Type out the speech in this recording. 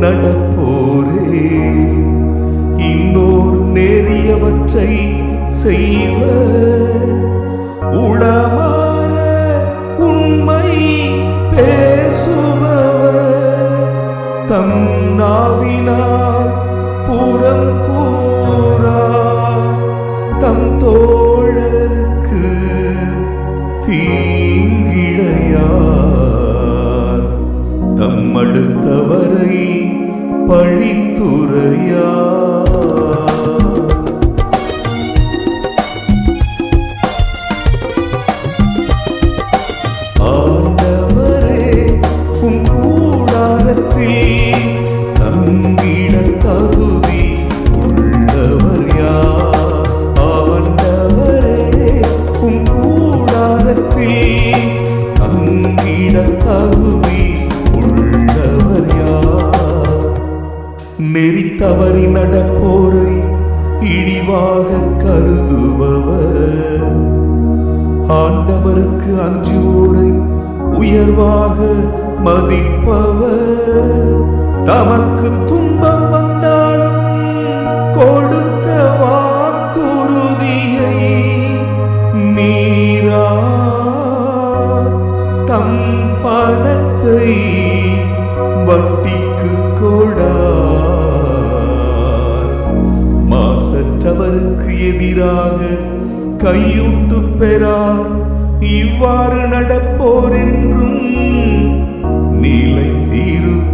நடப்போரே இன்னோர் நேரியவற்றை செய்வர் உளமாற உண்மை பேசுபவர் தம் நாவினால் புறம் கூறார் தம் தோழருக்கு தீங்கிழையார் தம் அடுத்தவரை பழித்துரையார். ஆண்டவரே உம் கூடாரத்தில் தங்கிட தகுதி உள்ளவர் யார்? ஆண்டவரே உம் கூடாரத்தில் தங்கிட தகுதி உள்ளவர் யார்? நெறித்தவறி நடப்போரை இழிவாக கருதுபவர் ஆண்டவருக்கு அஞ்சுவோரை உயர்வாக மதிப்பவர் தமக்கு துன்பம் வந்தாலும் கொடுத்த வாக்குறுதியை மீறார் தம் பணத்தை வட்டிக்கு கொடார் மாசற்றவருக்கு எதிராக கையூட்டு பெறார் இவ்வாறு நடப்போர் என்றும் நிலை தீரும்.